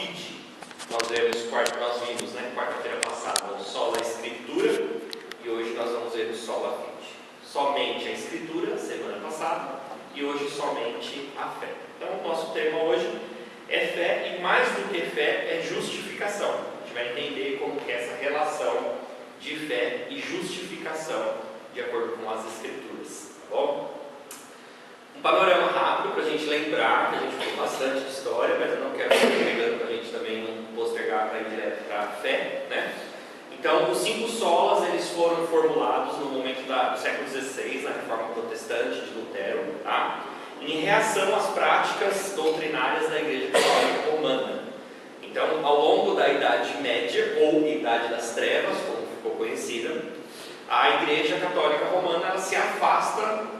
fide, nós vimos, né, quarta-feira passada, o sola escritura, e hoje nós vamos ver o sola fide. Somente a escritura, semana passada, e hoje somente a fé. Então, o nosso tema hoje é fé, e mais do que fé, é justificação. A gente vai entender como que é essa relação de fé e justificação, de acordo com as escrituras, tá bom? Um panorama rápido para a gente lembrar, que a gente falou bastante de história, mas eu não quero ficar pegando para a gente também não postergar para ir direto para a fé, né? Então, os 5 solas, eles foram formulados no momento do século XVI, na Reforma Protestante de Lutero, tá? Em reação às práticas doutrinárias da Igreja Católica Romana. Então, ao longo da Idade Média, ou Idade das Trevas, como ficou conhecida, a Igreja Católica Romana ela se afasta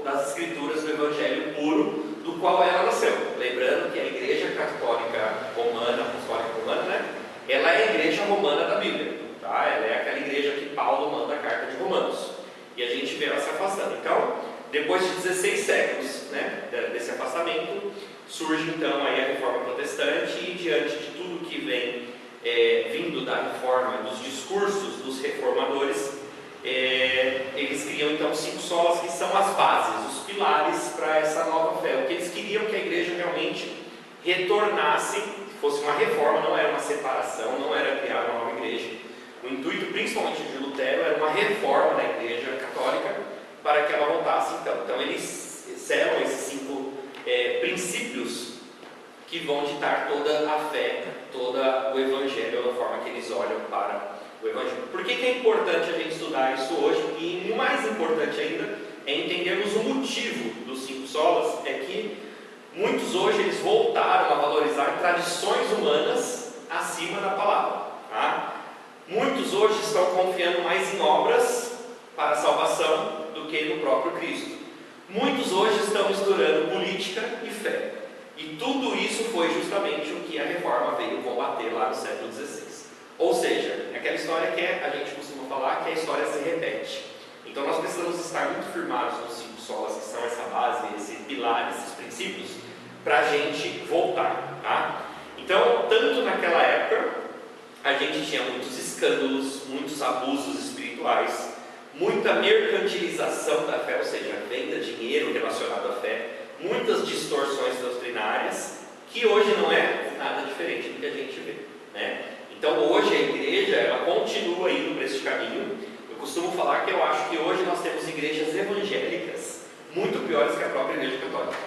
das Escrituras do Evangelho puro, do qual ela nasceu. Lembrando que a Igreja Católica Romana, Apostólica Romana, né? Ela é a Igreja Romana da Bíblia, tá? Ela é aquela igreja que Paulo manda a carta de Romanos. E a gente vê ela se afastando. Então, depois de 16 séculos, né, desse afastamento, surge então aí a Reforma Protestante, e diante de tudo que vem vindo da Reforma, dos discursos dos reformadores, eles criam então 5 solas, que são as bases, os pilares para essa nova fé. O que eles queriam que a igreja realmente retornasse, fosse uma reforma, não era uma separação, não era criar uma nova igreja. O intuito, principalmente de Lutero, era uma reforma da igreja católica para que ela voltasse então. Então eles selam esses 5 princípios que vão ditar toda a fé, todo o evangelho, da forma que eles olham para o evangelho. Por que é importante a gente estudar isso hoje? E mais importante ainda é entendermos o motivo dos 5 solas. É que muitos hoje eles voltaram a valorizar tradições humanas acima da palavra, tá? Muitos hoje estão confiando mais em obras para a salvação do que no próprio Cristo. Muitos hoje estão misturando política e fé. E tudo isso foi justamente o que a reforma veio combater lá no século XVI. Ou seja, é aquela história que a gente costuma falar que a história se repete. Então nós precisamos estar muito firmados nos 5 solas, que são essa base, esse pilar, esses princípios, para a gente voltar, tá? Então, tanto naquela época, a gente tinha muitos escândalos, muitos abusos espirituais, muita mercantilização da fé, ou seja, venda de dinheiro relacionado à fé, muitas distorções doutrinárias, que hoje não é nada diferente do que a gente vê, né? Então hoje a igreja, ela continua indo para esse caminho. Eu costumo falar que eu acho que hoje nós temos igrejas evangélicas muito piores que a própria igreja católica,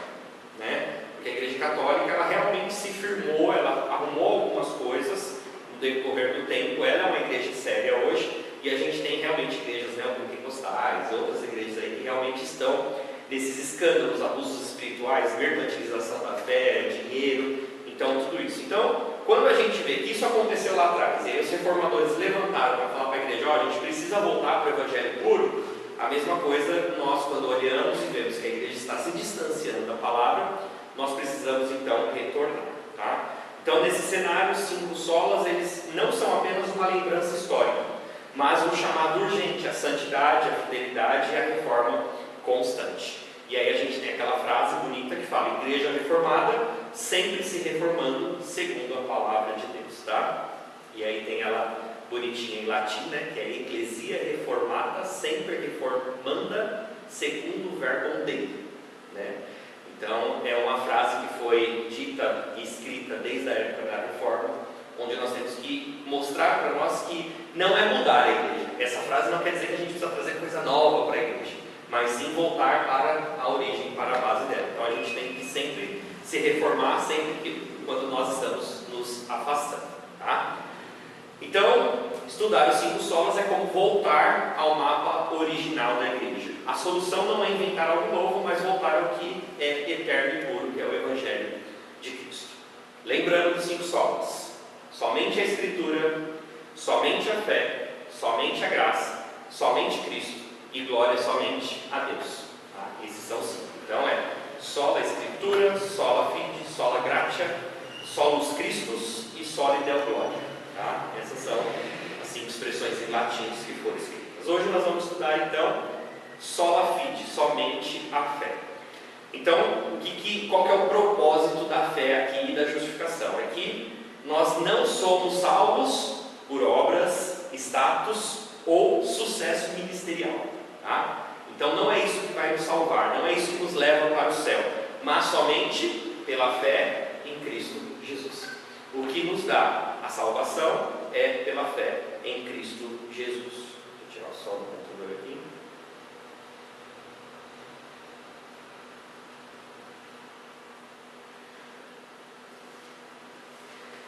né? Porque a igreja católica, ela realmente se firmou, ela arrumou algumas coisas no decorrer do tempo, ela é uma igreja séria hoje, e a gente tem realmente igrejas neopentecostais, outras igrejas aí que realmente estão nesses escândalos, abusos espirituais, mercantilização da fé, dinheiro, então tudo isso. Então, quando a gente vê que isso aconteceu lá atrás, e aí os reformadores levantaram para falar para a igreja, a gente precisa voltar para o evangelho puro, a mesma coisa nós, quando olhamos e vemos que a igreja está se distanciando da palavra, nós precisamos então retornar, tá? Então, nesse cenário, os 5 solas, eles não são apenas uma lembrança histórica, mas um chamado urgente à santidade, à fidelidade e à reforma constante. E aí a gente tem aquela frase bonita que fala: igreja reformada, sempre se reformando segundo a palavra de Deus, tá? E aí tem ela bonitinha em latim, né? Que é Ecclesia reformata, sempre reformanda segundo o verbum Dei, né? Então é uma frase que foi dita e escrita desde a época da reforma, onde nós temos que mostrar para nós que não é mudar a igreja. Essa frase não quer dizer que a gente precisa trazer coisa nova para a igreja, mas sim voltar para a origem, para a base dela. Então a gente tem que sempre se reformar, quando nós estamos nos afastando, tá? Então, estudar os 5 solas é como voltar ao mapa original da igreja. A solução não é inventar algo novo, mas voltar ao que é eterno e puro, que é o Evangelho de Cristo. Lembrando dos 5 solas: somente a Escritura, somente a fé, somente a graça, somente Cristo, e glória somente a Deus, tá? Esses são 5. Então sola Escritura, sola fide, sola gratia, solus Christus e soli Deo gloria, tá? Essas são as 5 expressões em latim que foram escritas. Hoje nós vamos estudar então sola fide, somente a fé. Então, qual que é o propósito da fé aqui e da justificação? É que nós não somos salvos por obras, status ou sucesso ministerial. Tá? Então não é isso que vai nos salvar, não é isso que nos leva para o céu, mas somente pela fé em Cristo Jesus. O que nos dá a salvação é pela fé em Cristo Jesus. Vou tirar o som do computador aqui.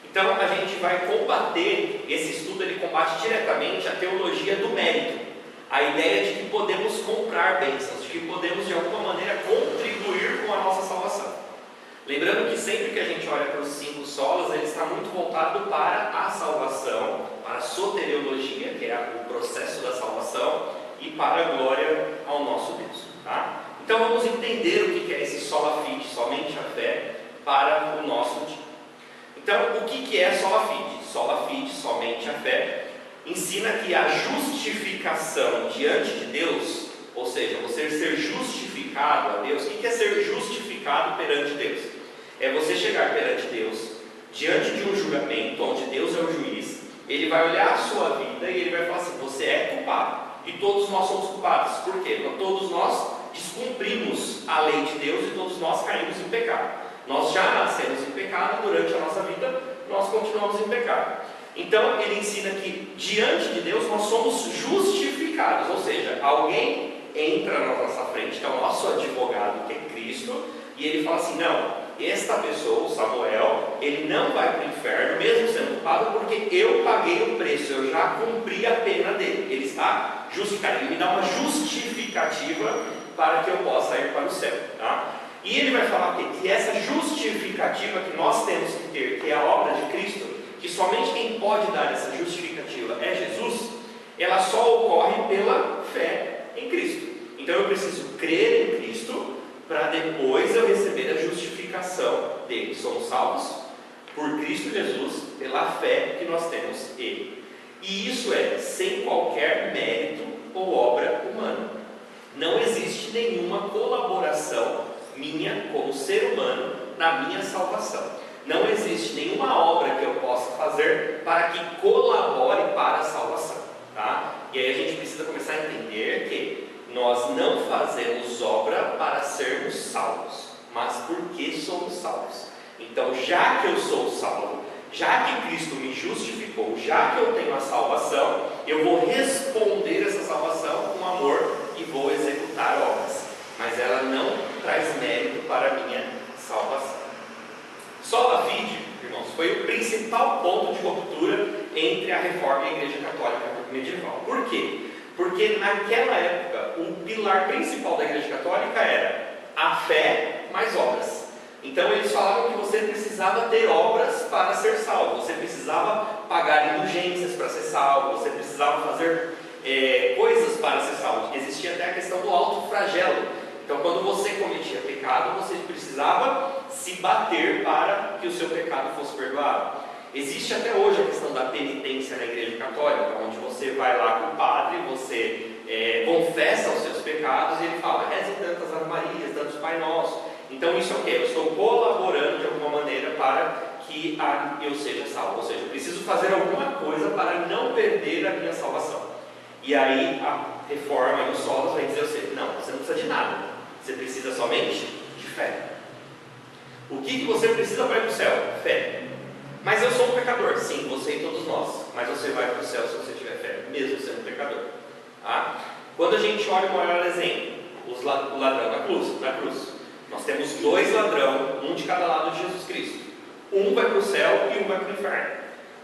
Então a gente vai combater, esse estudo ele combate diretamente a teologia do mérito, a ideia de que podemos comprar bênçãos, de que podemos de alguma maneira contribuir com a nossa salvação. Lembrando que sempre que a gente olha para os 5 solas, ele está muito voltado para a salvação, para a soteriologia, que é o processo da salvação, e para a glória ao nosso Deus. Tá? Então vamos entender o que é esse sola fide, somente a fé, para o nosso dia. Então, o que é sola fide? Sola fide, somente a fé, ensina que a justificação diante de Deus, ou seja, você ser justificado a Deus. O que é ser justificado perante Deus? É você chegar perante Deus, diante de um julgamento, onde Deus é o juiz, Ele vai olhar a sua vida e Ele vai falar assim: você é culpado, e todos nós somos culpados. Por quê? Porque todos nós descumprimos a lei de Deus e todos nós caímos em pecado. Nós já nascemos em pecado, durante a nossa vida nós continuamos em pecado. Então ele ensina que diante de Deus nós somos justificados, ou seja, alguém entra na nossa frente, que é o nosso advogado, que é Cristo, e ele fala assim: não, esta pessoa, o Samuel, ele não vai para o inferno, mesmo sendo culpado, porque eu paguei o preço, eu já cumpri a pena dele, ele está justificado, ele me dá uma justificativa para que eu possa ir para o céu. Tá? E ele vai falar que essa justificativa que nós temos que ter, que é a obra de Cristo, que somente quem pode dar essa justificativa é Jesus, ela só ocorre pela fé em Cristo. Então eu preciso crer em Cristo para depois eu receber a justificação dele. Somos salvos por Cristo Jesus, pela fé que nós temos Ele. E isso é sem qualquer mérito ou obra humana. Não existe nenhuma colaboração minha como ser humano na minha salvação. Não existe nenhuma obra que eu possa fazer para que colabore para a salvação. Tá? E aí a gente precisa começar a entender que nós não fazemos obra para sermos salvos, mas porque somos salvos. Então, já que eu sou salvo, já que Cristo me justificou, já que eu tenho a salvação, eu vou responder essa salvação com amor e vou executar obras. Mas ela não traz mérito para a minha salvação. Sola fide, irmãos, foi o principal ponto de ruptura entre a Reforma e a Igreja Católica medieval. Por quê? Porque naquela época, o pilar principal da Igreja Católica era a fé mais obras. Então eles falavam que você precisava ter obras para ser salvo, você precisava pagar indulgências para ser salvo, você precisava fazer coisas para ser salvo. Existia até a questão do autoflagelo. Então quando você cometia pecado, você precisava se bater para que o seu pecado fosse perdoado. Existe até hoje a questão da penitência na Igreja Católica, onde você vai lá com o padre, você confessa os seus pecados e ele fala: reze tantas Ave Marias, tantos Pai Nosso. Então isso é o quê? Eu estou colaborando de alguma maneira para que eu seja salvo. Ou seja, eu preciso fazer alguma coisa para não perder a minha salvação. E aí a Reforma e os solos vai dizer ao você: não, você não precisa de nada, você precisa somente de fé. O que você precisa para ir para o céu? Fé. Mas eu sou um pecador. Sim, você e todos nós. Mas você vai para o céu se você tiver fé, mesmo sendo pecador. Tá? Quando a gente olha o maior exemplo, o ladrão na cruz, nós temos 2 ladrões, um de cada lado de Jesus Cristo. Um vai para o céu e um vai para o inferno.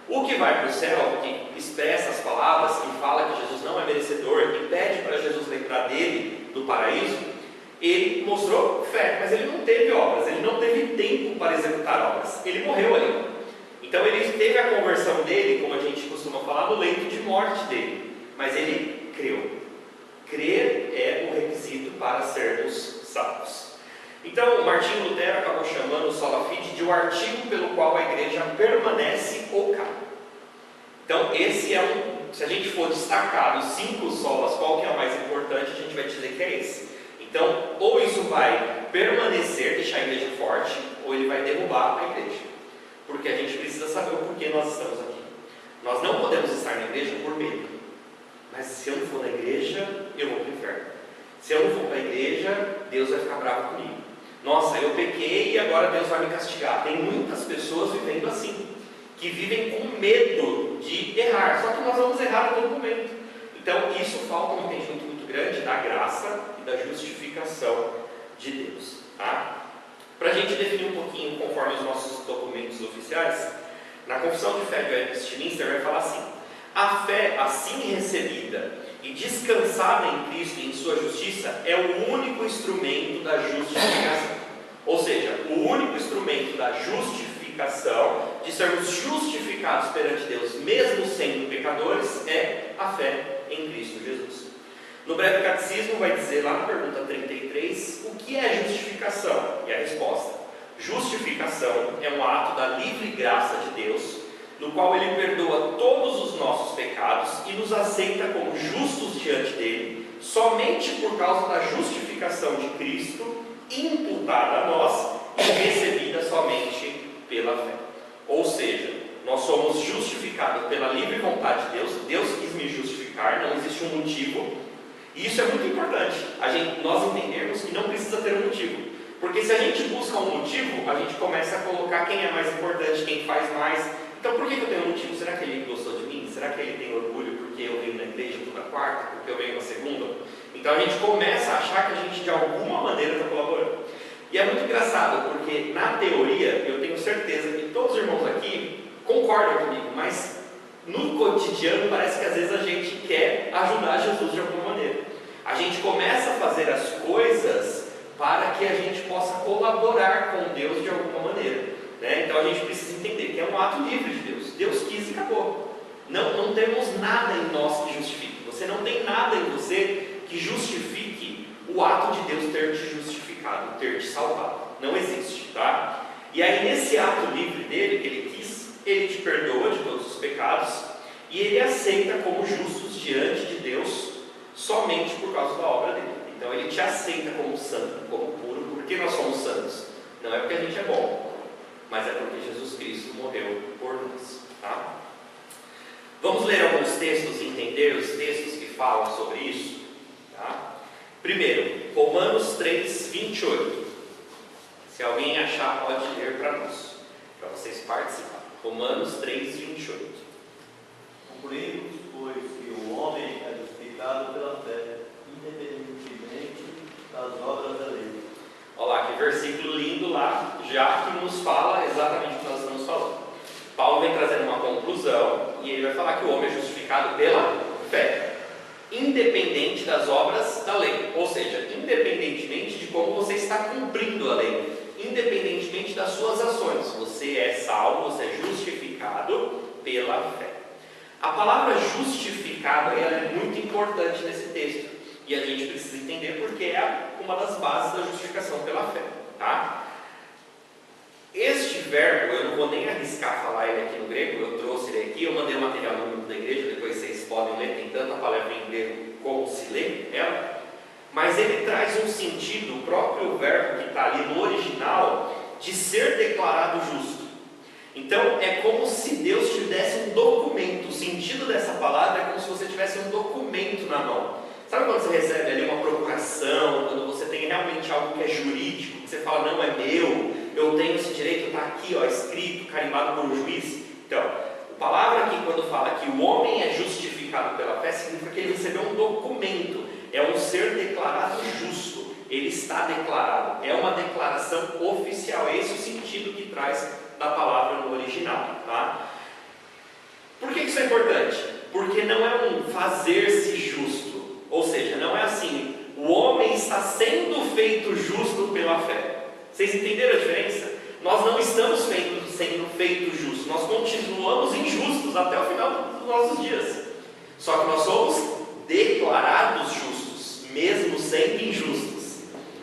O que vai para o céu, que expressa as palavras, que fala que Jesus não é merecedor, que pede para Jesus lembrar dele do paraíso, ele mostrou fé, mas ele não teve obras, ele não teve tempo para executar obras, ele morreu ali. Então ele teve a conversão dele, como a gente costuma falar, no leito de morte dele, mas ele creu. Crer é o requisito para sermos salvos. Então Martinho Lutero acabou chamando o sola fide de o artigo pelo qual a igreja permanece ou cai. Então esse é se a gente for destacar os 5 solas, qual que é o mais importante, a gente vai dizer que é esse. Então, ou isso vai permanecer, deixar a igreja forte, ou ele vai derrubar a igreja. Porque a gente precisa saber o porquê nós estamos aqui. Nós não podemos estar na igreja por medo. Mas se eu não for na igreja, eu vou para o inferno. Se eu não for para a igreja, Deus vai ficar bravo comigo. Nossa, eu pequei e agora Deus vai me castigar. Tem muitas pessoas vivendo assim, que vivem com medo de errar. Só que nós vamos errar a todo momento. Então isso falta um entendimento muito grande da graça e da justificação de Deus. Tá? Para a gente definir um pouquinho, conforme os nossos documentos oficiais, na Confissão de Fé de Westminster vai falar assim: a fé assim recebida e descansada em Cristo e em sua justiça é o único instrumento da justificação. Ou seja, o único instrumento da justificação, de sermos justificados perante Deus, mesmo sendo pecadores, é a fé em Cristo Jesus. No breve catecismo vai dizer lá na pergunta 33, o que é justificação? E a resposta: justificação é um ato da livre graça de Deus, no qual Ele perdoa todos os nossos pecados e nos aceita como justos diante dEle, somente por causa da justificação de Cristo, imputada a nós e recebida somente pela fé. Ou seja, nós somos justificados pela livre vontade de Deus. Deus quis me justificar, não existe um motivo. E isso é muito importante, nós entendermos que não precisa ter um motivo. Porque se a gente busca um motivo, a gente começa a colocar quem é mais importante, quem faz mais. Então por que eu tenho um motivo? Será que ele gostou de mim? Será que ele tem orgulho porque eu venho na igreja toda quarta? Porque eu venho na segunda? Então a gente começa a achar que a gente de alguma maneira está colaborando. E é muito engraçado, porque na teoria, eu tenho certeza que todos os irmãos aqui concordam comigo, mas no cotidiano parece que às vezes a gente quer ajudar Jesus de alguma maneira. A gente começa a fazer as coisas para que a gente possa colaborar com Deus de alguma maneira, né? Então a gente precisa entender que é um ato livre de Deus. Deus quis e acabou. Não temos nada em nós que justifique. Você não tem nada em você que justifique o ato de Deus ter te justificado, ter te salvado. Não existe, tá? E aí nesse ato livre dele, que ele quis, ele te perdoa de todos os pecados e ele aceita como justos diante de Deus somente por causa da obra dele. Então ele te aceita como santo, como puro. Por que nós somos santos? Não é porque a gente é bom, mas é porque Jesus Cristo morreu por nós, tá? Vamos ler alguns textos e entender os textos que falam sobre isso, tá? Primeiro, Romanos 3, 28. Se alguém achar, pode ler para nós, para vocês participarem. Romanos 3, 28. Concluímos, pois, que o homem é justificado pela fé, independentemente das obras da lei. Olha lá, que versículo lindo lá, já que nos fala exatamente o que nós estamos falando. Paulo vem trazendo uma conclusão, e ele vai falar que o homem é justificado pela fé, independente das obras da lei. Ou seja, independentemente de como você está cumprindo a lei, independentemente das suas ações, você é salvo, você é justificado pela fé. A palavra justificado ela é muito importante nesse texto, e a gente precisa entender porque é uma das bases da justificação pela fé, tá? Este verbo, eu não vou nem arriscar falar ele aqui no grego, eu trouxe ele aqui, eu mandei o material no grupo da igreja, depois vocês podem ler, tem tanta palavra em grego como se lê ela, mas ele traz um sentido, o próprio verbo que está ali no original, de ser declarado justo. Então é como se Deus te desse um documento. O sentido dessa palavra é como se você tivesse um documento na mão. Sabe quando você recebe ali uma procuração, quando você tem realmente algo que é jurídico, que você fala, não é meu, eu tenho esse direito, está aqui, ó, escrito, carimbado por um juiz. Então, a palavra aqui quando fala que o homem é justificado pela fé, significa que ele recebeu um documento, é um ser declarado justo, ele está declarado, é uma declaração oficial, é esse o sentido que traz da palavra no original, tá? Por que isso é importante? Porque não é um fazer-se justo, ou seja, não é assim, o homem está sendo feito justo pela fé. Vocês entenderam a diferença? Nós não estamos sendo feitos justos, nós continuamos injustos até o final dos nossos dias, só que nós somos declarados justos, mesmo sendo injustos.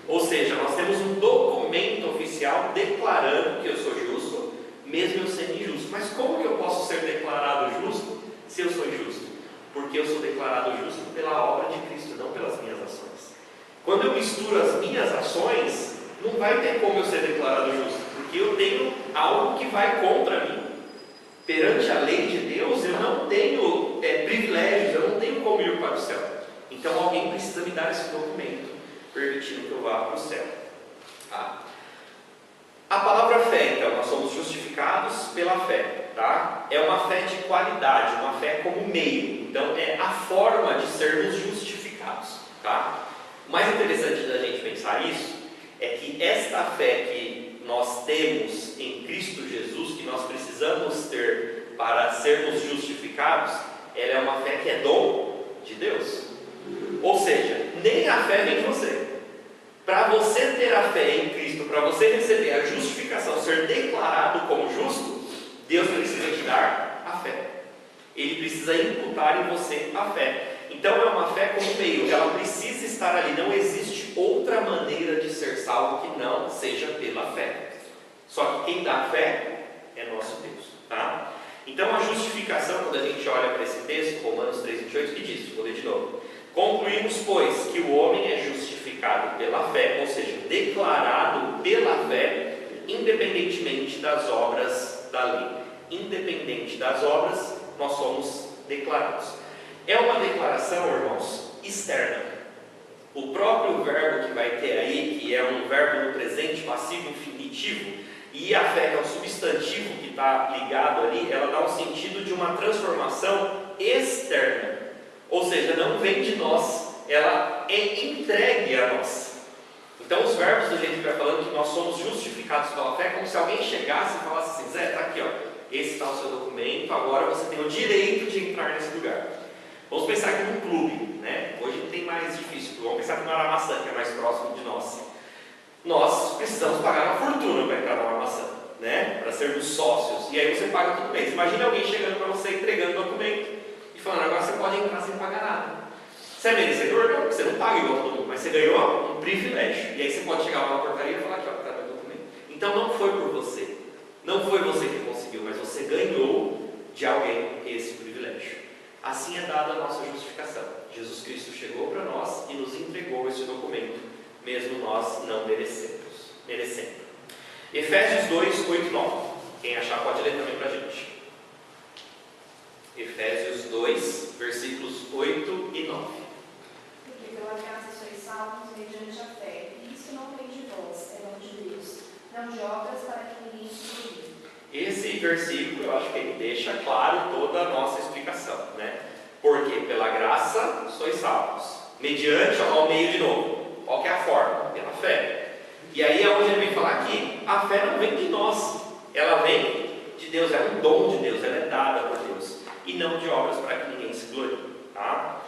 Ou seja, nós temos um documento oficial declarando que eu sou justo, mesmo eu sendo injusto. Mas como que eu posso ser declarado justo se eu sou injusto? Porque eu sou declarado justo pela obra de Cristo, não pelas minhas ações. Quando eu misturo as minhas ações, não vai ter como eu ser declarado justo, porque eu tenho algo que vai contra mim. Perante a lei de Deus, eu não tenho privilégios, eu não tenho como ir para o céu. Então alguém precisa me dar esse documento, permitindo que eu vá para o céu. Tá? A palavra fé, então, nós somos justificados pela fé. Tá? É uma fé de qualidade, uma fé como meio. Então é a forma de sermos justificados. Tá? O mais interessante da gente pensar isso é que esta fé que nós temos em Cristo Jesus, que nós precisamos ter para sermos justificados, ela é uma fé que é dom de Deus. Ou seja, nem a fé vem de você. Para você ter a fé em Cristo, para você receber a justificação, ser declarado como justo, Deus precisa te dar a fé. Ele precisa imputar em você a fé. Então é uma fé como meio, ela precisa estar ali. Não existe outra maneira de ser salvo que não seja pela fé. Só que quem dá a fé é nosso Deus. Tá? Então a justificação, quando a gente olha para esse texto, Romanos 3,28, que diz, vou ler de novo: concluímos, pois, que o homem é justificado pela fé, ou seja, declarado pela fé, independentemente das obras da lei. Independente das obras, nós somos declarados. É uma declaração, irmãos, externa. O próprio verbo que vai ter aí, que é um verbo no presente passivo infinitivo, e a fé, que é um substantivo que está ligado ali, ela dá um sentido de uma transformação externa. Ou seja, não vem de nós, ela é entregue a nós. Então os verbos do jeito que vai falando que nós somos justificados pela fé, é como se alguém chegasse e falasse assim: Zé, está aqui, ó, esse está o seu documento, agora você tem o direito de entrar nesse lugar. Vamos pensar aqui num clube, né? Hoje tem mais difícil, vamos pensar aqui no Aramaçã, que é mais próximo de nós. Nós precisamos pagar uma fortuna para entrar no Aramaçã, né? Para sermos sócios, e aí você paga todo mês. Imagina alguém chegando para você, entregando o documento e falando: agora você pode entrar sem pagar nada. Você é merecedor? Não, porque você não paga igual todo mundo, mas você ganhou um privilégio. E aí você pode chegar lá na portaria e falar: aqui, ó, está meu documento. Então não foi por você, não foi você que conseguiu, mas você ganhou de alguém esse privilégio. Assim é dada a nossa justificação. Jesus Cristo chegou para nós e nos entregou esse documento, mesmo nós não merecendo. Efésios 2, 8 e 9. Quem achar pode ler também para a gente. Efésios 2, versículos 8 e 9. Porque pela graça sois salvos mediante a fé, e isso não vem de vós, é dom de Deus, não de obras para que ninguém se glorie. Esse versículo, eu acho que ele deixa claro toda a nossa explicação, né? Porque pela graça sois salvos, mediante ao meio de novo. Qual que é a forma? Pela fé. E aí é onde ele vem falar aqui: a fé não vem de nós, ela vem de Deus, é um dom de Deus, ela é dada por Deus, e não de obras para que ninguém se glorie. Tá?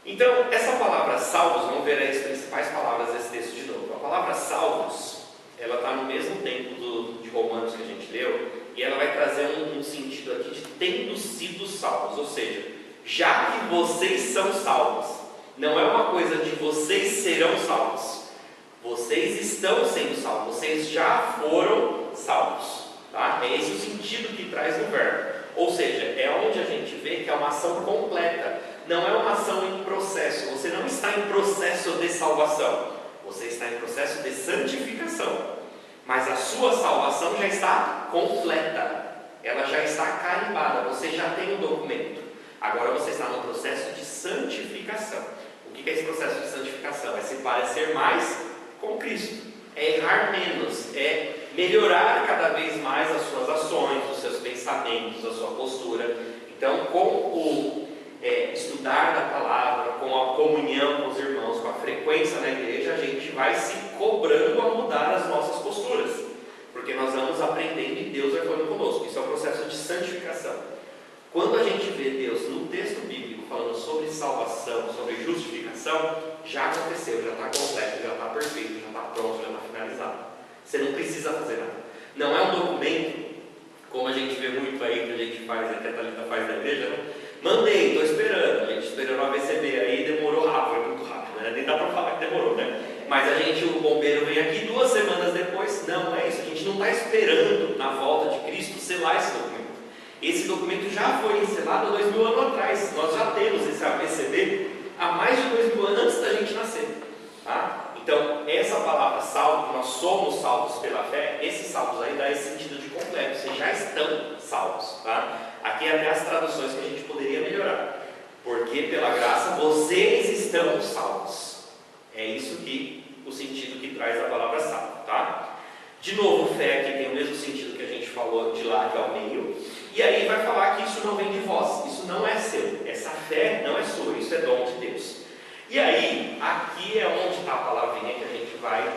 Então, essa palavra salvos, vamos ver as principais palavras desse texto de novo. A palavra salvos, ela está no mesmo tempo de Romanos que a gente leu, e ela vai trazer um sentido aqui de tendo sido salvos, ou seja, já que vocês são salvos, não é uma coisa de vocês serão salvos, vocês estão sendo salvos, vocês já foram salvos. Tá? É esse o sentido que traz no verbo, ou seja, é onde a gente vê que é uma ação completa, não é uma ação em processo. Você não está em processo de salvação, você está em processo de santificação, mas a sua salvação já está completa, ela já está carimbada, você já tem um documento. Agora você está no processo de santificação. O que é esse processo de santificação? É se parecer mais com Cristo, é errar menos, é melhorar cada vez mais as suas ações, os seus pensamentos, a sua postura. Então, com o estudar da palavra, com a comunhão com os irmãos, com a frequência na igreja, a gente vai se cobrando a mudar as nossas posturas, porque nós vamos aprendendo e Deus vai falando conosco. Isso é o processo de santificação. Quando a gente vê Deus no texto bíblico falando sobre salvação, sobre justificação, já aconteceu, já está completo, já está perfeito, já está pronto, já está finalizado. Você não precisa fazer nada. Não é um documento, como a gente vê muito aí, que a gente faz, até a Thalita faz na igreja, né? Mandei, estou esperando. A gente esperou no AVCB aí, demorou rápido, foi muito rápido, né? Nem dá para falar que demorou, né? Mas o bombeiro vem aqui 2 semanas depois. Não é isso, a gente não está esperando na volta de Cristo selar esse documento. Esse documento já foi selado há 2000 anos atrás. Nós já temos esse AVCB há mais de 2000 anos antes da gente nascer. Tá? Então, essa palavra salvo, nós somos salvos pela fé, esses salvos aí dá esse sentido de completo, vocês já estão salvos. Tá? até as traduções que a gente poderia melhorar. Porque pela graça vocês estão salvos. É isso que o sentido que traz a palavra salvo, tá? De novo, fé aqui tem o mesmo sentido que a gente falou de lá que é o meio. E aí vai falar que isso não vem de vós, isso não é seu. Essa fé não é sua, isso é dom de Deus. E aí, aqui é onde está a palavrinha que a gente vai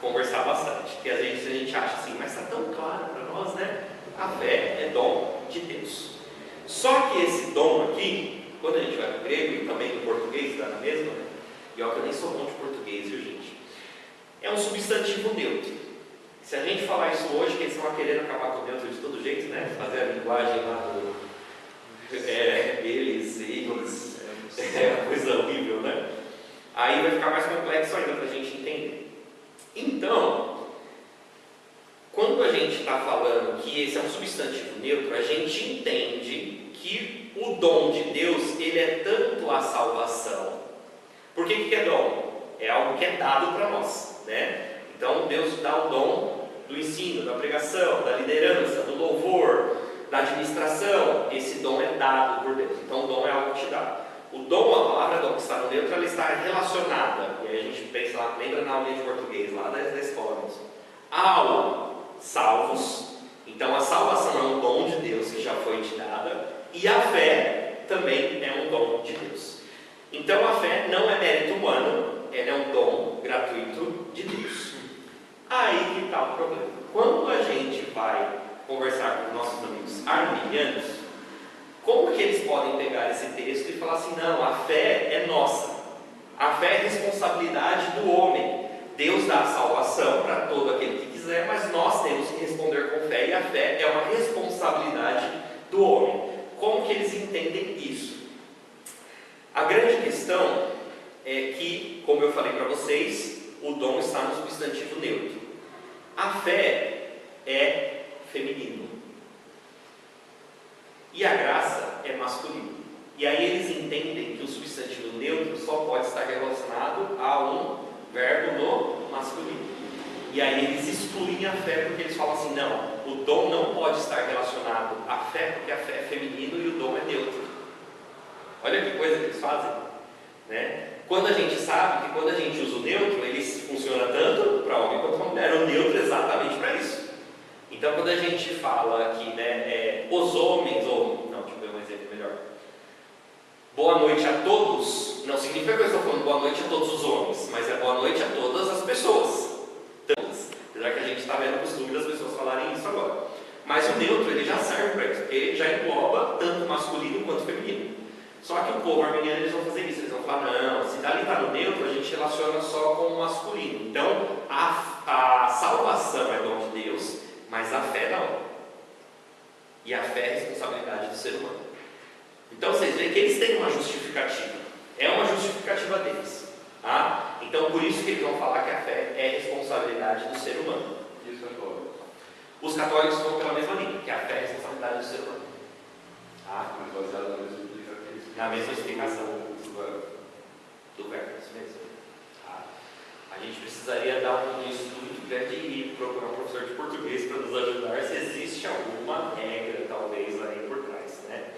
conversar bastante. Que às vezes a gente acha assim, mas está tão claro para nós, né? A fé é dom de Deus. Só que esse dom aqui, quando a gente vai para o grego e também no português, dá na mesma, né? E olha que eu nem sou bom de português, viu, gente? É um substantivo neutro. Se a gente falar isso hoje, que eles estão querendo acabar com o neutro de todo jeito, né? Fazer a linguagem lá do eles, é uma coisa horrível, né? Aí vai ficar mais complexo ainda para a gente entender. Então, quando a gente está falando que esse é um substantivo neutro, a gente entende que o dom de Deus, ele é tanto a salvação. Por que é dom? É algo que é dado para nós, né? Então Deus dá o dom do ensino, da pregação, da liderança, do louvor, da administração. Esse dom é dado por Deus. Então o dom é algo que te dá. O dom, a palavra dom que está no neutro, ela está relacionada. E aí a gente pensa lá, lembra na aula de português, lá da escola mesmo. Ao salvos. Então a salvação é um dom de Deus que já foi te dada. E a fé também é um dom de Deus. Então a fé não é mérito humano, ela é um dom gratuito de Deus. Aí que está o problema. Quando a gente vai conversar com nossos amigos arminianos, como que eles podem pegar esse texto e falar assim, não, a fé é nossa, a fé é responsabilidade do homem, Deus dá a salvação para todo aquele que quiser, mas nós temos que responder com fé, e a fé é uma responsabilidade do homem. Como que eles entendem isso? A grande questão é que, como eu falei para vocês, o dom está no substantivo neutro. A fé é feminino. E a graça é masculino. E aí eles entendem que o substantivo neutro só pode estar relacionado a um verbo no masculino. E aí eles excluem a fé porque eles falam assim, não, o dom não pode estar relacionado à fé porque a fé é feminino e o dom é neutro. Olha que coisa que eles fazem, né? Quando a gente sabe que quando a gente usa o neutro, ele funciona tanto para homem quanto para mulher. O neutro é exatamente para isso. Então, quando a gente fala aqui, né, os homens, ou não, deixa eu ver um exemplo melhor. Boa noite a todos, não significa que eu estou falando boa noite a todos os homens, mas é boa noite a todas as pessoas. Apesar que a gente está vendo o costume das pessoas falarem isso agora. Mas o neutro, ele já serve para isso, ele já engloba tanto masculino quanto feminino. Só que o povo arminiano, eles vão fazer isso, eles vão falar, não, se dali está no neutro, a gente relaciona só com o masculino. Então, a salvação é dom de Deus, mas a fé não. E a fé é responsabilidade do ser humano. Então, vocês veem que eles têm uma justificativa. É uma justificativa deles. Tá? Então, por isso que eles vão falar que a fé é responsabilidade do ser humano. E os católicos? Os católicos vão pela mesma linha, que a fé é responsabilidade do ser humano. Tá? Mas baseado Na mesma explicação do verbo, isso mesmo. Tá? A gente precisaria dar um estudo muito grande e procurar um professor de português para nos ajudar se existe alguma regra, talvez, aí por trás, né?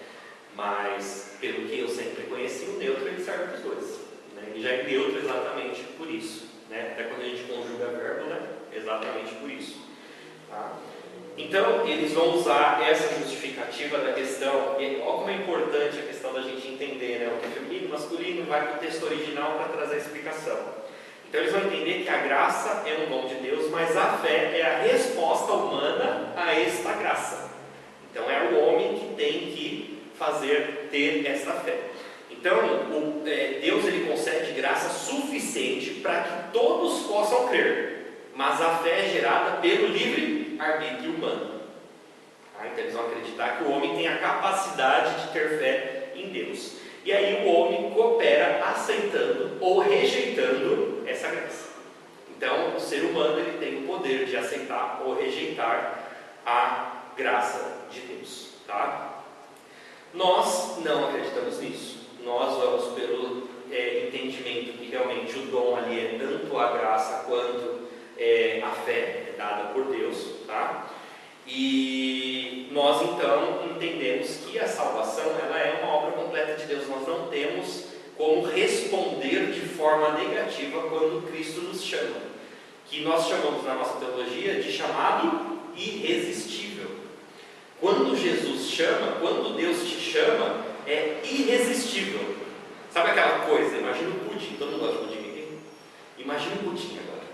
Mas, pelo que eu sempre conheci, o neutro ele serve para os dois. Né? Ele já é neutro exatamente por isso. Né? Até quando a gente conjuga verbo, né? Exatamente por isso. Tá? Então, eles vão usar essa justificativa da questão, e olha como é importante a questão da gente entender, né? O que é feminino, masculino, vai para o texto original para trazer a explicação. Então, eles vão entender que a graça é um dom de Deus, mas a fé é a resposta humana a esta graça. Então, é o homem que tem que ter essa fé. Então, Deus ele concede graça suficiente para que todos possam crer, mas a fé é gerada pelo livre-arbítrio humano. Então, eles vão acreditar que o homem tem a capacidade de ter fé em Deus. E aí o homem coopera aceitando ou rejeitando essa graça. Então, o ser humano ele tem o poder de aceitar ou rejeitar a graça de Deus. Tá? Nós não acreditamos nisso. Nós vamos pelo entendimento que realmente o dom ali é tanto a graça quanto a fé é dada por Deus, tá? nós então entendemos que a salvação ela é uma obra completa de Deus. Nós não temos como responder de forma negativa quando Cristo nos chama, que nós chamamos na nossa teologia de chamado irresistível. Quando Jesus chama, quando Deus te chama, é irresistível. Sabe aquela coisa? Imagina o pudim, todo mundo gosta de pudim aqui? Imagina o pudim agora.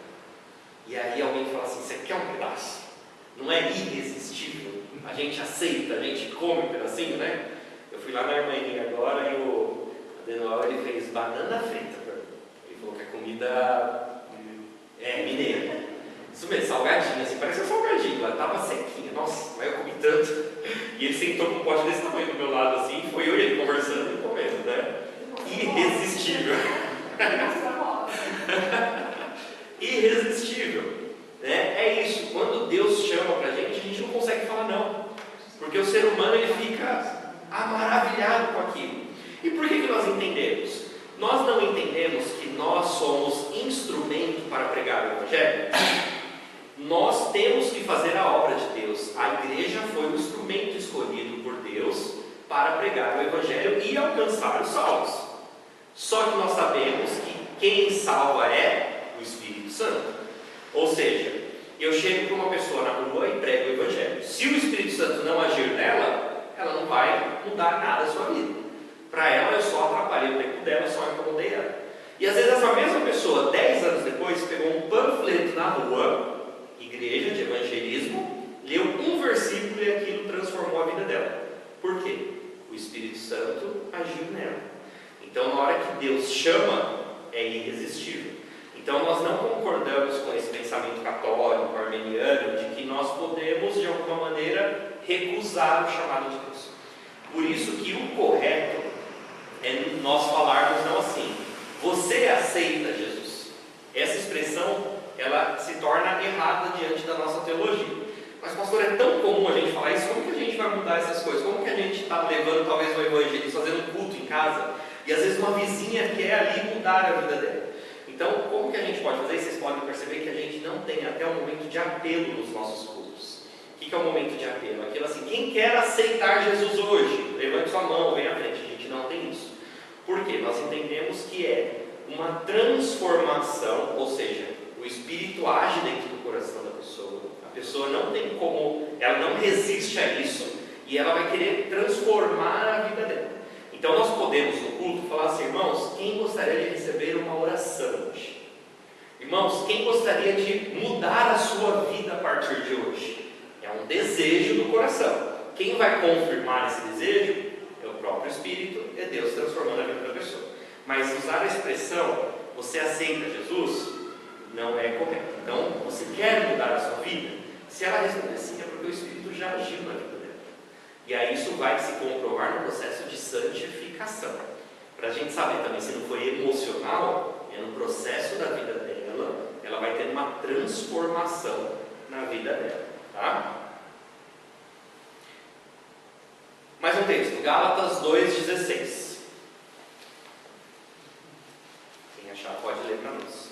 E aí alguém fala assim, você quer um pedaço? Não é irresistível? A gente aceita, a gente come um pedacinho, né? Eu fui lá na Armênia agora e o Adenauer ele fez banana frita para mim. Ele falou que a comida é mineira. Isso mesmo, salgadinho, assim, parece um salgadinho, ela estava sequinha, nossa, mas eu comi tanto. E ele sentou com um pote desse tamanho do meu lado assim, foi eu e ele conversando e comendo, né? Irresistível. Irresistível. É isso, quando Deus chama para a gente não consegue falar não, porque o ser humano ele fica maravilhado com aquilo. E por que nós entendemos? Nós não entendemos que nós somos instrumento para pregar o Evangelho. Nós temos que fazer a obra de Deus. A igreja foi o instrumento escolhido por Deus para pregar o Evangelho e alcançar os salvos. Só que nós sabemos que quem salva é o Espírito Santo. Ou seja, eu chego para uma pessoa na rua e prego o Evangelho. Se o Espírito Santo não agir nela, ela não vai mudar nada a sua vida. Para ela, eu só atrapalhei o tempo dela, só incomodei ela. E às vezes essa mesma pessoa, 10 anos depois, pegou um panfleto na rua, igreja de evangelismo, leu um versículo e aquilo transformou a vida dela. Por quê? O Espírito Santo agiu nela. Então, na hora que Deus chama, é irresistível. Então nós não concordamos com esse pensamento católico, armeniano, de que nós podemos, de alguma maneira, recusar o chamado de Deus. Por isso que o correto é nós falarmos não assim, você aceita Jesus. Essa expressão, ela se torna errada diante da nossa teologia. Mas pastor, é tão comum a gente falar isso, como que a gente vai mudar essas coisas? Como que a gente está levando talvez o evangelho, fazendo culto em casa, e às vezes uma vizinha quer ali mudar a vida dela? Então, como que a gente pode fazer isso? Vocês podem perceber que a gente não tem até um momento de apelo nos nossos cultos. O que é o momento de apelo? Aquilo assim, quem quer aceitar Jesus hoje? Levante sua mão, vem à frente. A gente não tem isso. Por quê? Nós entendemos que é uma transformação, ou seja, o Espírito age dentro do coração da pessoa. A pessoa não tem como, ela não resiste a isso e ela vai querer transformar a vida dela. Então nós podemos no culto falar assim, irmãos, quem gostaria de receber uma oração hoje? Irmãos, quem gostaria de mudar a sua vida a partir de hoje? É um desejo do coração. Quem vai confirmar esse desejo é o próprio Espírito, é Deus transformando a vida da pessoa. Mas usar a expressão, você aceita Jesus, não é correto. Então, você quer mudar a sua vida? Se ela responder sim, é porque o Espírito já agiu na vida dela. E aí isso vai se comprovar no processo de santificação. Para a gente saber também se não foi emocional, é no processo da vida dela, ela vai ter uma transformação na vida dela. Tá? Mais um texto, Gálatas 2,16. Quem achar pode ler para nós.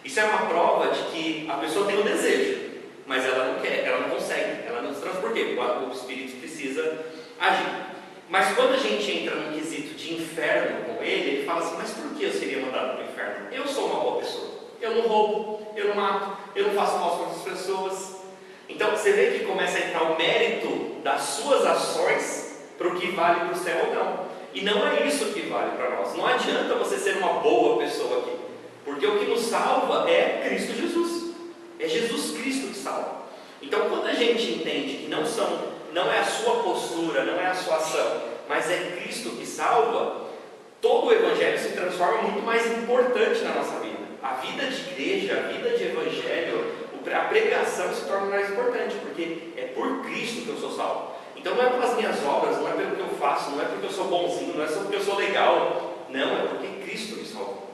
Isso é uma prova de que a pessoa tem o desejo, mas ela não quer, ela não consegue, ela não se transforma. Por quê? O Espírito precisa agir. Mas quando a gente entra num quesito de inferno com ele fala assim, mas por que eu seria mandado para o inferno? Eu sou uma boa pessoa, eu não roubo, eu não mato, eu não faço mal com outras pessoas. Então você vê que começa a entrar o mérito das suas ações para o que vale para o céu ou não. E não é isso que vale para nós. Não adianta você ser uma boa pessoa aqui, porque o que nos salva é Cristo Jesus. É Jesus Cristo que salva. Então quando a gente entende que não é a sua postura, não é a sua ação, mas é Cristo que salva, todo o Evangelho se transforma muito mais importante na nossa vida. A vida de igreja, a vida de Evangelho, a pregação se torna mais importante, porque é por Cristo que eu sou salvo. Então não é pelas minhas obras, não é pelo que eu faço, não é porque eu sou bonzinho, não é só porque eu sou legal. Não, é porque Cristo me salvou.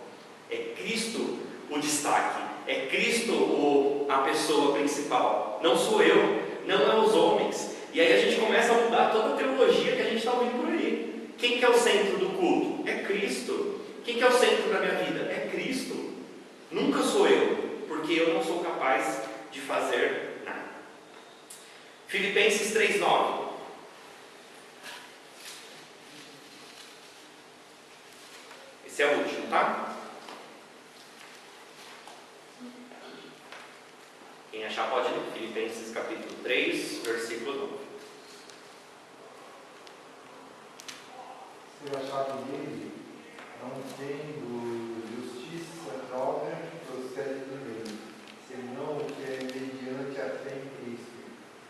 É Cristo o destaque, é Cristo a pessoa principal. Não sou eu, não é os homens. E aí a gente começa a mudar toda a teologia que a gente está ouvindo por aí. Quem que é o centro do culto? É Cristo. Quem que é o centro da minha vida? É Cristo. Nunca sou eu, porque eu não sou capaz de fazer nada. Filipenses 3:9. Esse é o último, tá? Quem achar pode ler. Filipenses capítulo 3, versículo 9. Ser achado nele, não tendo justiça própria, procede do meio, senão o que é mediante a fé em Cristo.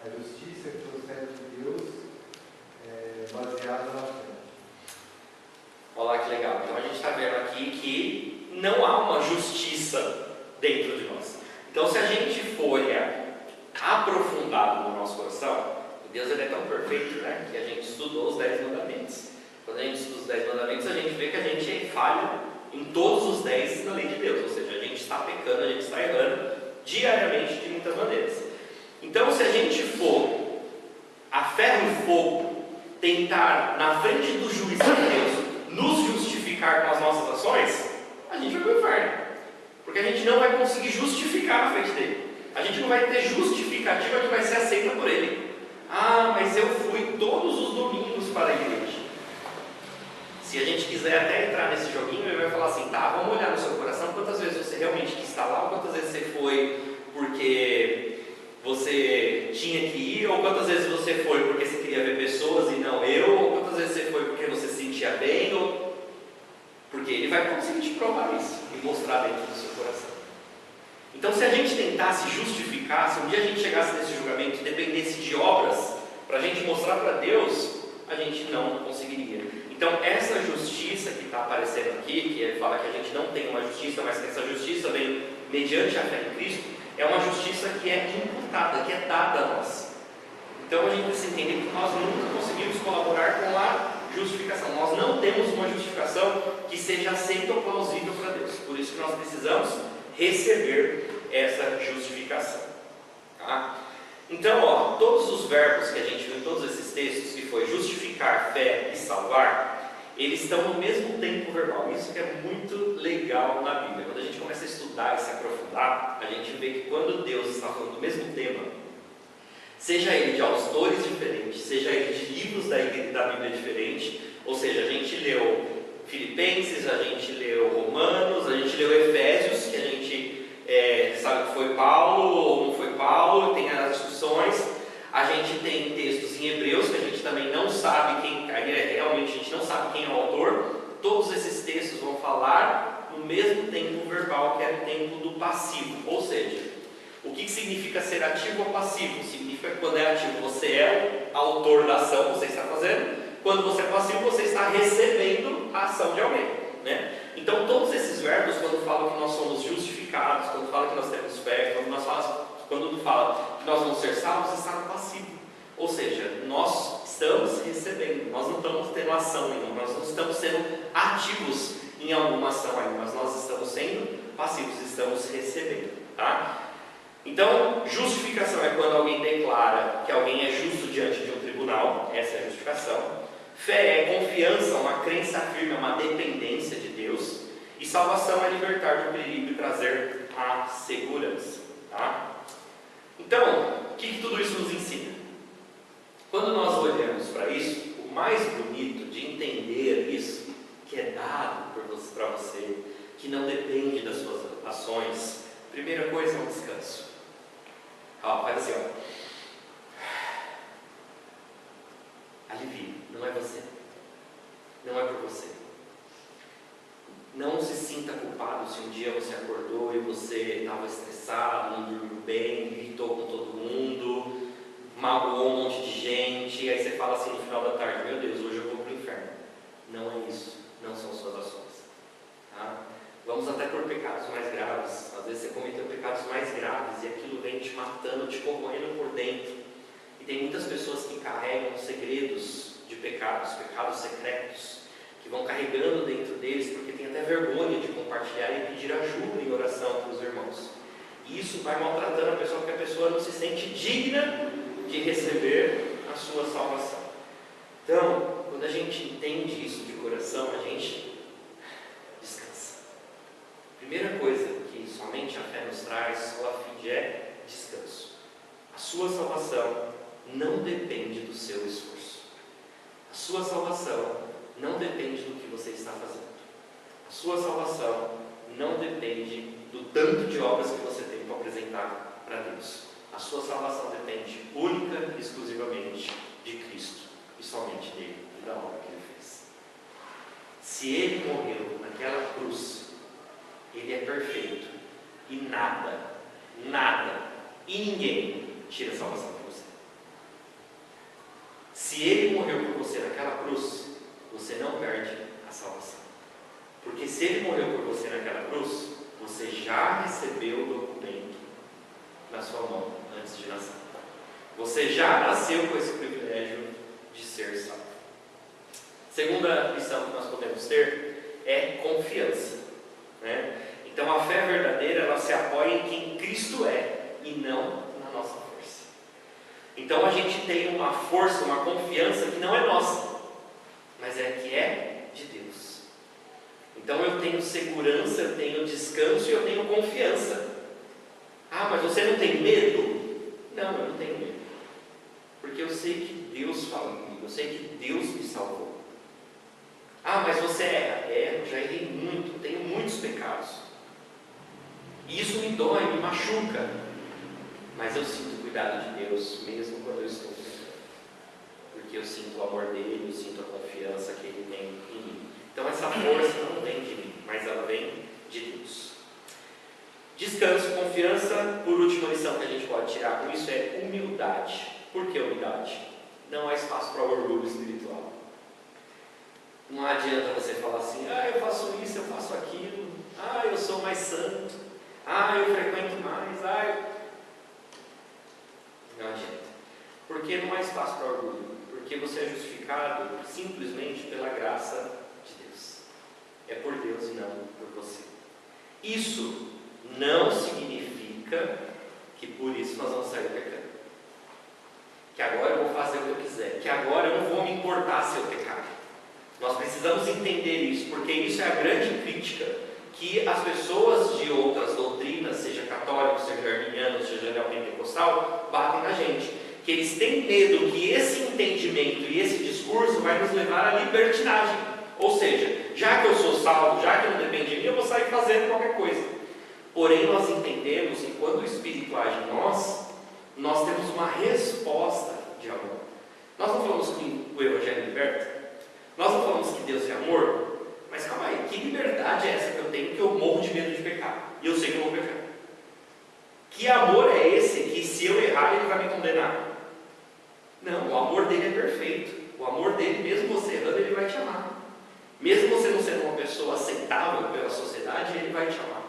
A justiça que procede de Deus é baseada na fé. Olha lá que legal. Então a gente está vendo aqui que não há uma justiça dentro de nós. Então se a gente for aprofundado no nosso coração, Deus ele é tão perfeito, né, que a gente estudou os 10 mandamentos. Quando a gente estuda os 10 mandamentos, a gente vê que a gente falha em todos os 10 da lei de Deus. Ou seja, a gente está pecando, a gente está errando diariamente de muitas maneiras. Então se a gente for a ferro e fogo tentar na frente do juiz de Deus nos justificar com as nossas ações, a gente vai para o inferno, porque a gente não vai conseguir justificar na frente dele. A gente não vai ter justificativa que vai ser aceita por ele. Ah, mas eu fui todos os domingos para a igreja. Se a gente quiser até entrar nesse joguinho, ele vai falar assim, tá, vamos olhar no seu coração quantas vezes você realmente quis estar lá, ou quantas vezes você foi porque você tinha que ir, ou quantas vezes você foi porque você queria ver pessoas e não eu, ou quantas vezes você foi porque você se sentia bem, ou... porque ele vai conseguir te provar isso e mostrar dentro do seu coração. Então se a gente tentasse justificar, se um dia a gente chegasse nesse julgamento e dependesse de obras para a gente mostrar para Deus, a gente não conseguiria. Então essa justiça que está aparecendo aqui, que ele fala que a gente não tem uma justiça, mas que essa justiça vem mediante a fé em Cristo, é uma justiça que é imputada, que é dada a nós. Então a gente precisa entender que nós nunca conseguimos colaborar com a justificação. Nós não temos uma justificação que seja aceita ou plausível para Deus. Por isso que nós precisamos receber essa justificação. Tá? Então, todos os verbos que a gente viu em todos esses textos, que foi justificar, fé e salvar, eles estão no mesmo tempo verbal. Isso que é muito legal na Bíblia. Quando a gente começa a estudar e se aprofundar, a gente vê que quando Deus está falando do mesmo tema, seja ele de autores diferentes, seja ele de livros da Bíblia diferentes, ou seja, a gente leu Filipenses, a gente leu Romanos, a gente leu Efésios, que a gente sabe que foi Paulo ou não foi Paulo, tem as discussões. A gente tem textos em Hebreus que a gente também não sabe quem, realmente a gente não sabe quem é o autor. Todos esses textos vão falar no mesmo tempo verbal, que é o tempo do passivo. Ou seja, o que significa ser ativo ou passivo? Significa que quando é ativo você é o autor da ação que você está fazendo. Quando você é passivo, você está recebendo a ação de alguém, né? Então todos esses verbos, quando falam que nós somos justificados, quando falam que nós temos fé, quando fala que nós vamos ser salvos, está no passivo. Ou seja, nós estamos recebendo, nós não estamos tendo ação ainda, nós não estamos sendo ativos em alguma ação ainda, mas nós estamos sendo passivos, estamos recebendo, tá? Então, justificação é quando alguém declara que alguém é justo diante de um tribunal, essa é a justificação. Fé é confiança, uma crença firme, uma dependência de Deus. E salvação é libertar do perigo e trazer a segurança. Tá? Então, o que tudo isso nos ensina? Quando nós olhamos para isso, o mais bonito de entender isso, que é dado para você, que não depende das suas ações, primeira coisa é um descanso. Faz assim, ó. você. Não é por você. Não se sinta culpado se um dia você acordou e você estava estressado, não dormiu bem, gritou com todo mundo, magoou um monte de gente, e aí você fala assim no final da tarde: meu Deus, hoje eu vou para o inferno. Não é isso, não são suas ações. Tá? Vamos até por pecados mais graves. Às vezes você cometeu pecados mais graves e aquilo vem te matando, te corroendo por dentro. E tem muitas pessoas que carregam segredos de pecados, pecados secretos, que vão carregando dentro deles porque tem até vergonha de compartilhar e pedir ajuda em oração para os irmãos. E isso vai maltratando a pessoa, porque a pessoa não se sente digna de receber a sua salvação. Então, quando a gente entende isso de coração, a gente descansa. Primeira coisa que somente a fé nos traz, sola fide, é descanso. A sua salvação não depende do seu esforço. A sua salvação não depende do que você está fazendo. A sua salvação não depende do tanto de obras que você tem para apresentar para Deus. A sua salvação depende única e exclusivamente de Cristo e somente dele e da obra que ele fez. Se ele morreu naquela cruz, ele é perfeito e nada e ninguém tira a salvação de você. Se ele morreu por você naquela cruz, você não perde a salvação. Porque se ele morreu por você naquela cruz, você já recebeu o documento na sua mão antes de nascer. Você já nasceu com esse privilégio de ser salvo. Segunda lição que nós podemos ter é confiança, né? Então a fé verdadeira, ela se apoia em quem Cristo é e não na nossa força. Então a gente tem uma força, uma confiança que não é nossa, mas que é de Deus. Então eu tenho segurança, eu tenho descanso e eu tenho confiança. Ah, mas você não tem medo? Não, eu não tenho medo. Porque eu sei que Deus fala comigo, eu sei que Deus me salvou. Ah, mas você erra? Eu já errei muito, tenho muitos pecados. E isso me dói, me machuca. Mas eu sinto o cuidado de Deus, mesmo quando eu estou pecando. Porque eu sinto o amor dele, eu sinto a confiança que ele tem em mim. Então essa força não vem de mim, mas ela vem de Deus. Descanso, confiança. Por última lição que a gente pode tirar com isso é humildade. Por que humildade? Não há espaço para orgulho espiritual. Não adianta você falar assim: eu faço isso, eu faço aquilo, eu sou mais santo, eu frequento mais, Não adianta. Porque não há espaço para orgulho. Porque você é justificado simplesmente pela graça de Deus. É por Deus e não por você. Isso não significa que por isso nós vamos sair pecando. Que agora eu vou fazer o que eu quiser. Que agora eu não vou me importar se eu pecar. Nós precisamos entender isso, porque isso é a grande crítica que as pessoas de outras doutrinas, seja católico, seja arminiano, seja neopentecostal, batem na gente. Que eles têm medo que esse entendimento e esse discurso vai nos levar à libertinagem. Ou seja, já que eu sou salvo, já que não depende de mim, eu vou sair fazendo qualquer coisa. Porém, nós entendemos que quando o Espírito age em nós temos uma resposta de amor. Nós não falamos que o Evangelho liberta? Nós não falamos que Deus é amor? Mas calma aí, que liberdade é essa que eu tenho que eu morro de medo de pecar? E eu sei que eu vou pecar. Que amor é esse que se eu errar ele vai me condenar? Não, o amor dele é perfeito. O amor dele, mesmo você errando, ele vai te amar. Mesmo você não sendo uma pessoa aceitável pela sociedade, ele vai te amar.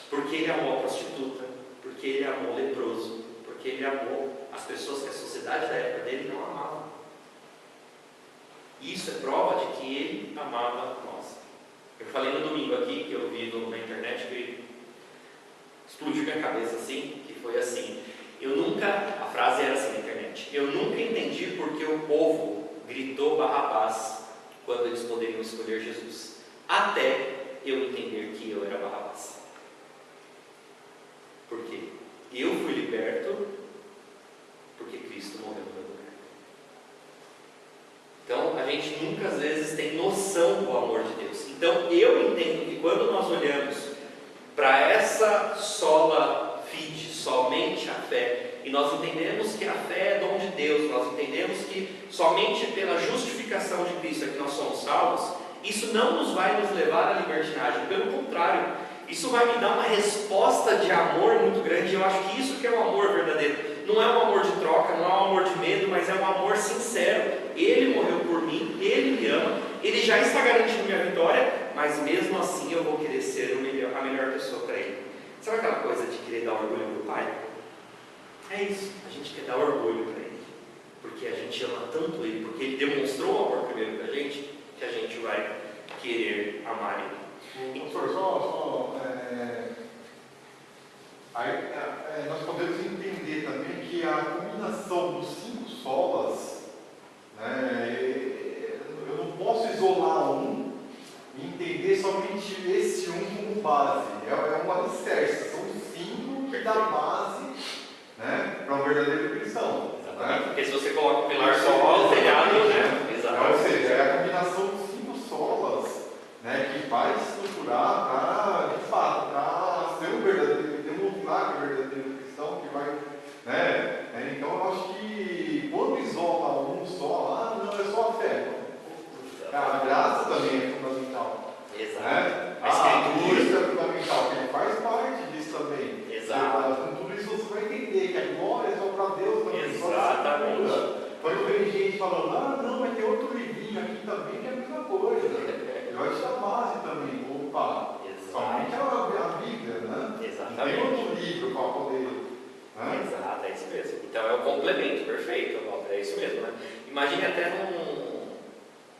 Porque ele amou a prostituta, porque ele amou o leproso, porque ele amou as pessoas que a sociedade da época dele não amava. E isso é prova de que ele amava nós. Eu falei no domingo aqui, que eu vi na internet, que explodiu minha cabeça assim, que foi assim: a frase era assim na internet: eu nunca entendi porque o povo gritou Barrabás quando eles poderiam escolher Jesus, até eu entender que eu era Barrabás. Por quê? Eu fui liberto porque Cristo morreu no meu lugar. Então, a gente nunca às vezes tem noção do amor de Deus. Então, eu entendo que quando nós olhamos para essa sola fide, somente a fé, e nós entendemos que a fé é dom de Deus, nós entendemos que somente pela justificação de Cristo é que nós somos salvos, isso não nos vai nos levar à libertinagem, pelo contrário, isso vai me dar uma resposta de amor muito grande. Eu acho que isso que é o amor verdadeiro. Não é um amor de troca, não é um amor de medo, mas é um amor sincero. Ele morreu por mim, Ele me ama, Ele já está garantindo minha vitória, mas mesmo assim eu vou querer ser a melhor pessoa para Ele. Sabe aquela coisa de querer dar orgulho para o Pai? É isso, a gente quer dar orgulho para Ele, porque a gente ama tanto Ele, porque Ele demonstrou o amor primeiro para a gente, que a gente vai querer amar Ele. Professor, nós podemos entender também que a combinação dos 5 solas, né, eu não posso isolar um e entender somente esse um como base. É uma alicerce, são 5 que dá base, né, para um verdadeiro cristão. Exatamente, Né? porque se você coloca o pilar só, o telhado, né? Exatamente. Ou seja, é a combinação dos 5 solas, né, que vai estruturar para, de fato, para ser um verdadeiro, demonstrar que é um verdadeiro cristão, que vai, né? Então eu acho que quando isola um só, não, é só a fé. A graça também é fundamental. Exato. Né? A escritura. Isso é fundamental, que ele faz parte disso também. Exato. Com tudo isso você vai entender que a glória é só para Deus também. Exatamente. Quando eu vejo gente falando, não, vai ter outro livrinho aqui também, que é a mesma coisa. Ele vai te dar base também. Opa, somente a Bíblia, né? Exatamente. Não tem outro livro para poder. Né? Exato, é isso mesmo. Então é o complemento perfeito, Walter, é isso mesmo, né? Imagine até num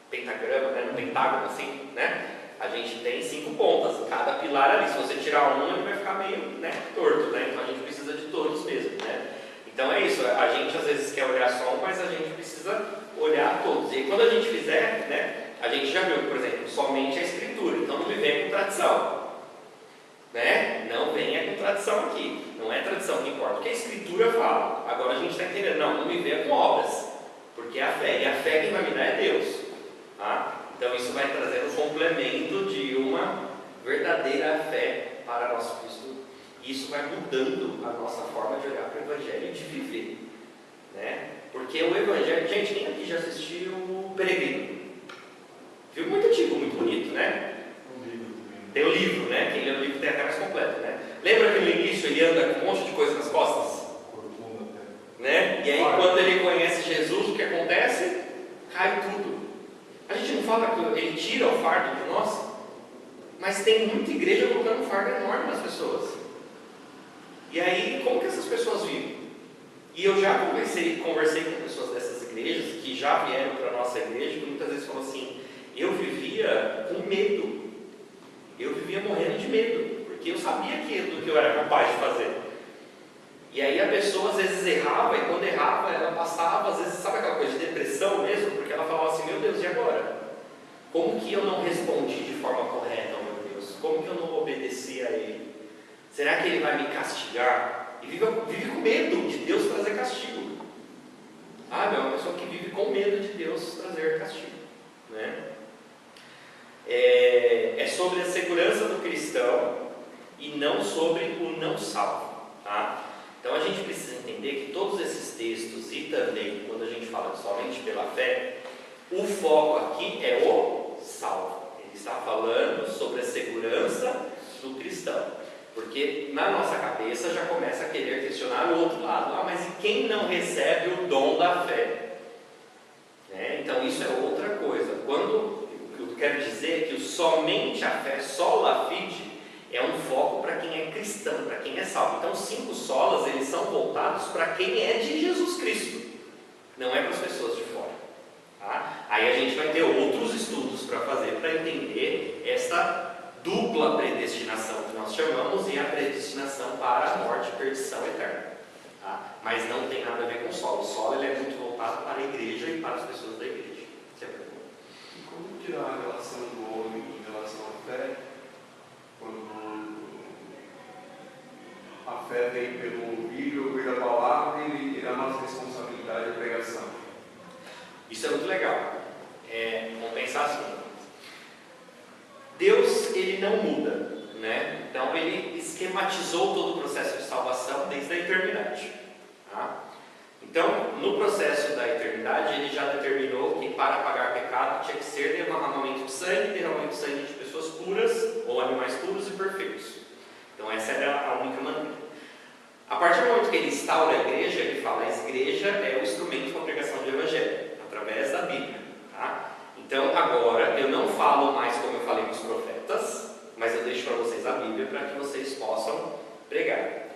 pentagrama, né? Num pentágono assim, né? A gente tem 5 pontas, cada pilar ali. Se você tirar um, ele vai ficar meio, né, torto, né? Então a gente precisa de todos mesmo, né? Então é isso, a gente às vezes quer olhar só um, mas a gente precisa olhar todos. E quando a gente fizer, né, a gente já viu, por exemplo, somente a escritura. Então não me venha com tradição, né? Não venha com tradição aqui. Não é tradição que importa, o que a escritura fala. Agora a gente está entendendo, não me venha com obras, porque é a fé, e a fé quem vai me dar é Deus. Tá? Então isso vai trazer um complemento de uma verdadeira fé para nosso Cristo. Isso vai mudando a nossa forma de olhar para o Evangelho e de viver, né? Porque o Evangelho, gente, quem aqui já assistiu o Peregrino? Viu? Muito antigo, muito bonito, né? Tem o livro, né? Quem lê o livro tem até mais completo, né? Lembra que no início ele anda com um monte de coisa nas costas? Né? E aí quando ele conhece Jesus, o que acontece? Cai tudo. A gente não fala que ele tira o fardo de nós, mas tem muita igreja colocando um fardo enorme nas pessoas. E aí, como que essas pessoas vivem? E eu já conversei com pessoas dessas igrejas, que já vieram para a nossa igreja, que muitas vezes falam assim, eu vivia com medo, eu vivia morrendo de medo, porque eu sabia do que eu era capaz de fazer. E aí a pessoa às vezes errava, e quando errava, ela passava, às vezes, sabe aquela coisa de depressão mesmo? Porque ela falava assim, meu Deus, e agora? Como que eu não respondi de forma correta ao meu Deus? Como que eu não obedeci a Ele? Será que Ele vai me castigar? E vive com medo de Deus trazer castigo. É uma pessoa que vive com medo de Deus trazer castigo, né? É sobre a segurança do cristão e não sobre o não salvo, tá? Então a gente precisa entender que todos esses textos e também quando a gente fala somente pela fé, o foco aqui é o salvo. Ele está falando sobre a segurança do cristão. Porque na nossa cabeça já começa a querer questionar o outro lado. Mas e quem não recebe o dom da fé? Né? Então isso é outra coisa. O que eu quero dizer é que somente a fé, sola fide, é um foco para quem é cristão, para quem é salvo. Então 5 solas, eles são voltados para quem é de Jesus Cristo. Não é para as pessoas de fora. Tá? Aí a gente vai ter outros estudos para fazer, para entender essa dupla predestinação que nós chamamos, e a predestinação para a morte e perdição eterna. Tá? Mas não tem nada a ver com o solo. O solo ele é muito voltado para a igreja e para as pessoas da igreja. Você pergunta? E como tirar a relação do homem em relação à fé, quando a fé vem pelo ouvir a palavra e a nossa responsabilidade é a pregação? Isso é muito legal. Vamos pensar assim. Deus, ele não muda, né? Então ele esquematizou todo o processo de salvação desde a eternidade, tá? Então no processo da eternidade, ele já determinou que para pagar pecado tinha que ser derramamento de sangue de pessoas puras, ou animais puros e perfeitos. Então essa era a única maneira. A partir do momento que ele instaura a igreja, ele fala: a igreja é o instrumento para a pregação do evangelho, através da Bíblia. Tá? Então agora eu não falo mais como eu falei com os profetas, mas eu deixo para vocês a Bíblia para que vocês possam pregar.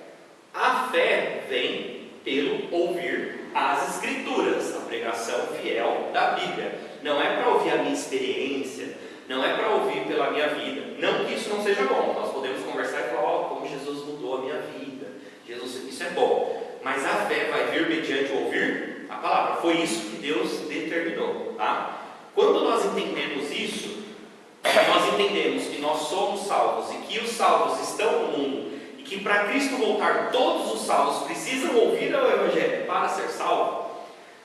A fé vem pelo ouvir as Escrituras, a pregação fiel da Bíblia. Não é para ouvir a minha experiência, não é para ouvir pela minha vida. Não que isso não seja bom, nós podemos conversar e falar: como Jesus mudou a minha vida. Jesus, isso é bom. Mas a fé vai vir mediante ouvir a palavra. Foi isso que Deus determinou. Tá? Quando nós entendemos isso, nós entendemos que nós somos salvos e que os salvos estão no mundo, e que para Cristo voltar todos os salvos precisam ouvir o Evangelho para ser salvo.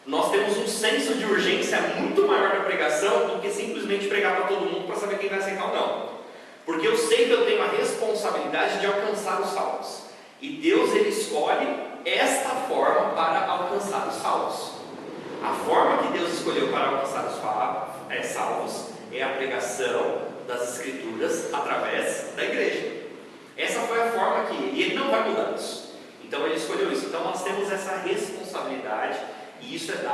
Nós temos um senso de urgência muito maior na pregação do que simplesmente pregar para todo mundo para saber quem vai aceitar ou não. Porque eu sei que eu tenho a responsabilidade de alcançar os salvos. E Deus, ele escolhe esta forma para alcançar os salvos. A forma que Deus escolheu para alcançar os salvos é a pregação das Escrituras através da igreja. Essa foi a forma que ele não vai mudar isso. Então ele escolheu isso. Então nós temos essa responsabilidade, e isso é dado